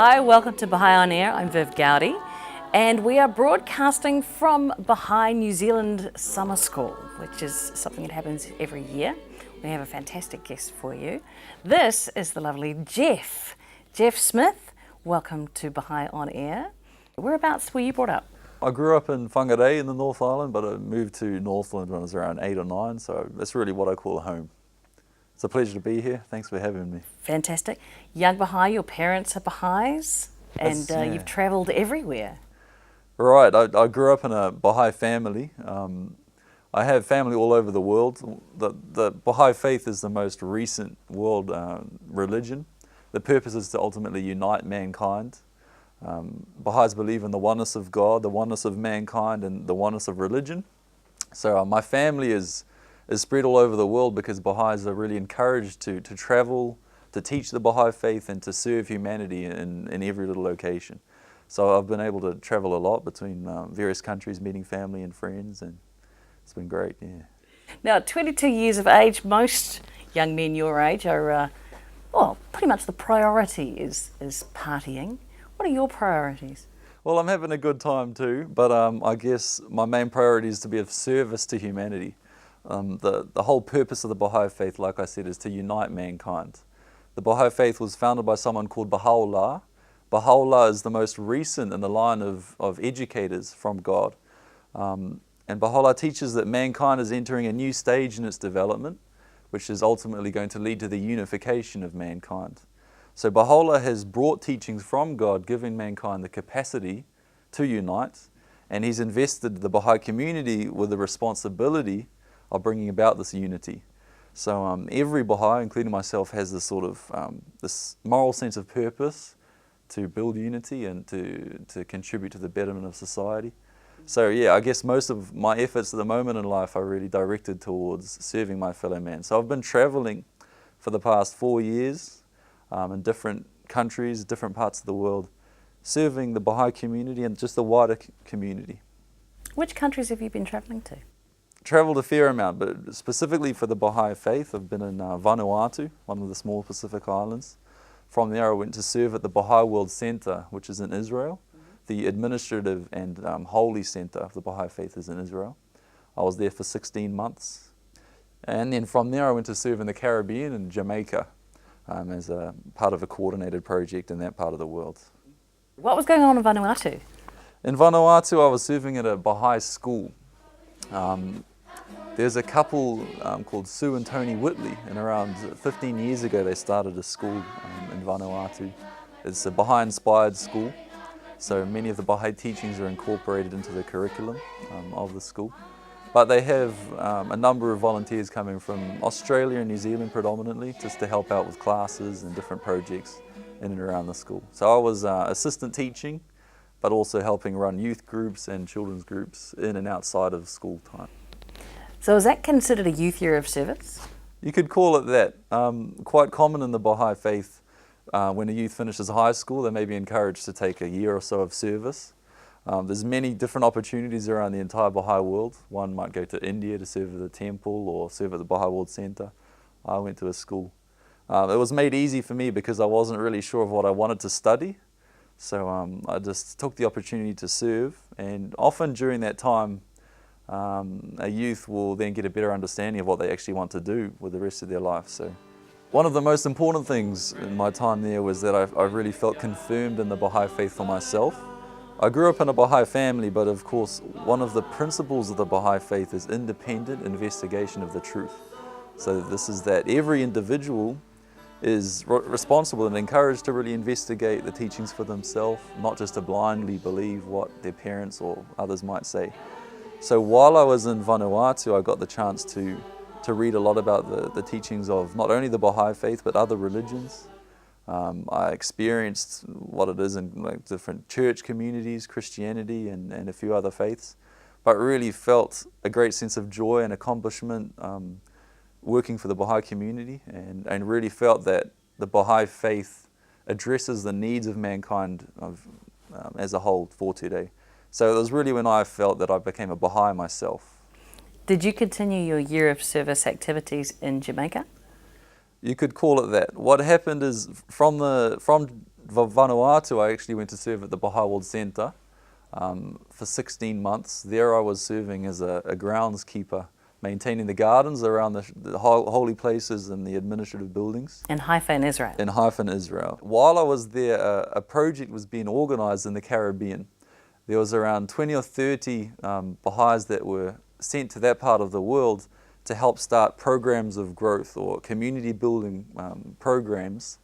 Hi, welcome to Baha'i On Air. I'm Viv Gowdy, and we are broadcasting from Baha'i New Zealand Summer School, which is something that happens every year. We have a fantastic guest for you. This is the lovely Jeff Smith. Welcome to Baha'i On Air. Whereabouts were you brought up? I grew up in Whangarei in the North Island, but I moved to Northland when I was around 8 or 9, so that's really what I call home. It's a pleasure to be here. Thanks for having me. Fantastic. Young Baha'i, your parents are Baha'is, and you've travelled everywhere. Right, I grew up in a Baha'i family. I have family all over the world. The Baha'i faith is the most recent world religion. The purpose is to ultimately unite mankind. Baha'is believe in the oneness of God, the oneness of mankind, and the oneness of religion. So my family is spread all over the world because Baha'is are really encouraged to travel, to teach the Baha'i faith, and to serve humanity in every little location. So I've been able to travel a lot between various countries, meeting family and friends, and it's been great, yeah. Now, at 22 years of age, most young men your age are, pretty much the priority is partying. What are your priorities? Well, I'm having a good time too, but I guess my main priority is to be of service to humanity. The whole purpose of the Baha'i faith, like I said, is to unite mankind. The Baha'i faith was founded by someone called Baha'u'llah. Baha'u'llah is the most recent in the line of educators from God. And Baha'u'llah teaches that mankind is entering a new stage in its development, which is ultimately going to lead to the unification of mankind. So Baha'u'llah has brought teachings from God, giving mankind the capacity to unite, and he's invested the Baha'i community with the responsibility of bringing about this unity. So every Baha'i, including myself, has this sort of this moral sense of purpose to build unity and to contribute to the betterment of society. So yeah, I guess most of my efforts at the moment in life are really directed towards serving my fellow man. So I've been traveling for the past 4 years in different countries, different parts of the world, serving the Baha'i community and just the wider community. Which countries have you been travelling to? Travelled a fair amount, but specifically for the Baha'i faith, I've been in Vanuatu, one of the small Pacific islands. From there I went to serve at the Baha'i World Centre, which is in Israel. The administrative and holy centre of the Baha'i faith is in Israel. I was there for 16 months. And then from there I went to serve in the Caribbean in Jamaica as a part of a coordinated project in that part of the world. What was going on in Vanuatu? In Vanuatu I was serving at a Baha'i school. There's a couple called Sue and Tony Whitley, and around 15 years ago they started a school in Vanuatu. It's a Baha'i-inspired school, so many of the Baha'i teachings are incorporated into the curriculum of the school. But they have a number of volunteers coming from Australia and New Zealand predominantly, just to help out with classes and different projects in and around the school. So I was assistant teaching, but also helping run youth groups and children's groups in and outside of school time. So is that considered a youth year of service? You could call it that. Quite common in the Baha'i faith, when a youth finishes high school, they may be encouraged to take a year or so of service. There's many different opportunities around the entire Baha'i world. One might go to India to serve at the temple or serve at the Baha'i World Centre. I went to a school. It was made easy for me because I wasn't really sure of what I wanted to study. So I just took the opportunity to serve, and often during that time a youth will then get a better understanding of what they actually want to do with the rest of their life. So one of the most important things in my time there was that I really felt confirmed in the Baha'i faith for myself. I grew up in a Baha'i family, but of course one of the principles of the Baha'i faith is independent investigation of the truth. So this is that every individual is responsible and encouraged to really investigate the teachings for themselves, not just to blindly believe what their parents or others might say. So while I was in Vanuatu, I got the chance to read a lot about the teachings of not only the Baha'i faith, but other religions. I experienced what it is in different church communities, Christianity and a few other faiths, but really felt a great sense of joy and accomplishment working for the Baha'i community, and really felt that the Baha'i faith addresses the needs of mankind as a whole for today. So it was really when I felt that I became a Baha'i myself. Did you continue your year of service activities in Jamaica? You could call it that. What happened is from Vanuatu, I actually went to serve at the Baha'i World Centre for 16 months. There I was serving as a groundskeeper, maintaining the gardens around the holy places and the administrative buildings. In Haifa in Israel. In Haifa in Israel. While I was there, a project was being organised in the Caribbean. There was around 20 or 30 Baha'is that were sent to that part of the world to help start programs of growth or community building programs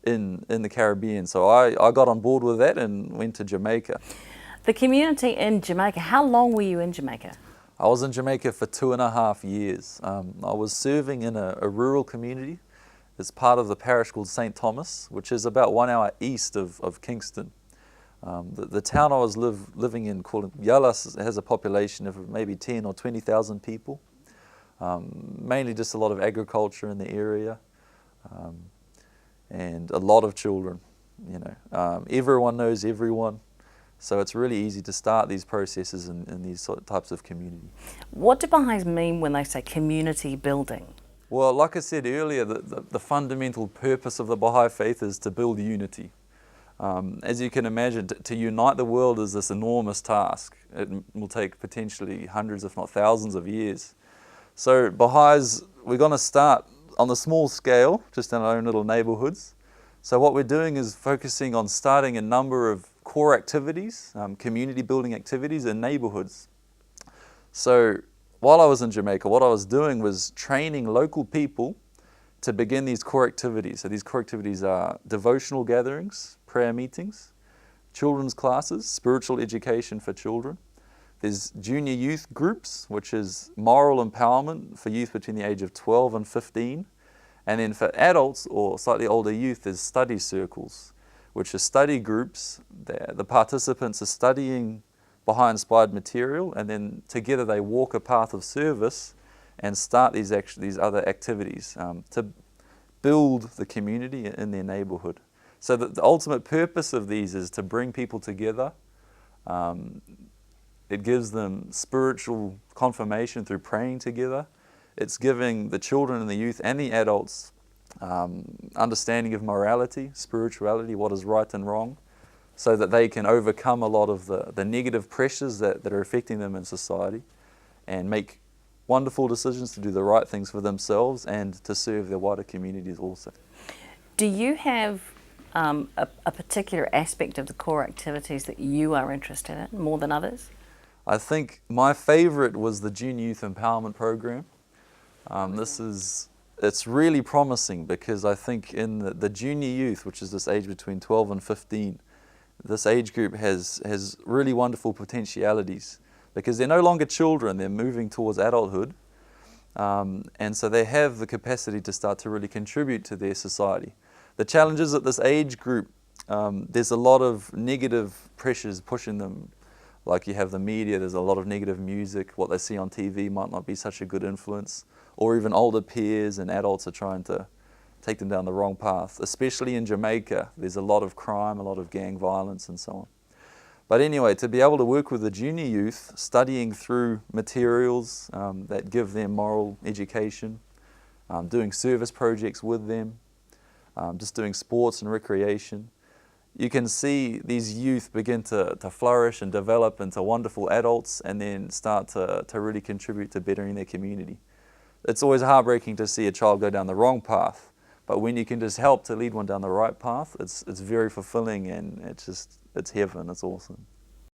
in the Caribbean. So I got on board with that and went to Jamaica. The community in Jamaica, how long were you in Jamaica? I was in Jamaica for 2.5 years. I was serving in a rural community. It's part of the parish called St. Thomas, which is about 1 hour east of Kingston. The town I was living in, called Yalas, has a population of maybe 10 or 20,000 people. Mainly just a lot of agriculture in the area, and a lot of children. Everyone knows everyone, so it's really easy to start these processes in these sort of types of community. What do Baha'is mean when they say community building? Well, like I said earlier, the fundamental purpose of the Baha'i faith is to build unity. As you can imagine, to unite the world is this enormous task. It will take potentially hundreds, if not thousands of years. So Baha'is, we're going to start on a small scale, just in our own little neighborhoods. So what we're doing is focusing on starting a number of core activities, community building activities in neighborhoods. So while I was in Jamaica, what I was doing was training local people to begin these core activities. So these core activities are devotional gatherings, prayer meetings, children's classes, spiritual education for children. There's junior youth groups, which is moral empowerment for youth between the age of 12 and 15. And then for adults or slightly older youth, there's study circles, which are study groups. The participants are studying Baha'i-inspired material, and then together they walk a path of service and start these other activities to build the community in their neighborhood. So the ultimate purpose of these is to bring people together. It gives them spiritual confirmation through praying together. It's giving the children and the youth and the adults understanding of morality, spirituality, what is right and wrong, so that they can overcome a lot of the negative pressures that are affecting them in society and make wonderful decisions to do the right things for themselves and to serve their wider communities also. Do you have a particular aspect of the core activities that you are interested in more than others? I think my favourite was the Junior Youth Empowerment Program. It's really promising because I think in the junior youth, which is this age between 12 and 15, this age group has really wonderful potentialities because they're no longer children, they're moving towards adulthood, and so they have the capacity to start to really contribute to their society. The challenges at this age group, there's a lot of negative pressures pushing them. Like you have the media, there's a lot of negative music, what they see on TV might not be such a good influence, or even older peers and adults are trying to take them down the wrong path. Especially in Jamaica, there's a lot of crime, a lot of gang violence and so on. But anyway, to be able to work with the junior youth, studying through materials that give them moral education, doing service projects with them, just doing sports and recreation, you can see these youth begin to flourish and develop into wonderful adults and then start to really contribute to bettering their community. It's always heartbreaking to see a child go down the wrong path, but when you can just help to lead one down the right path, it's very fulfilling and it's heaven, it's awesome.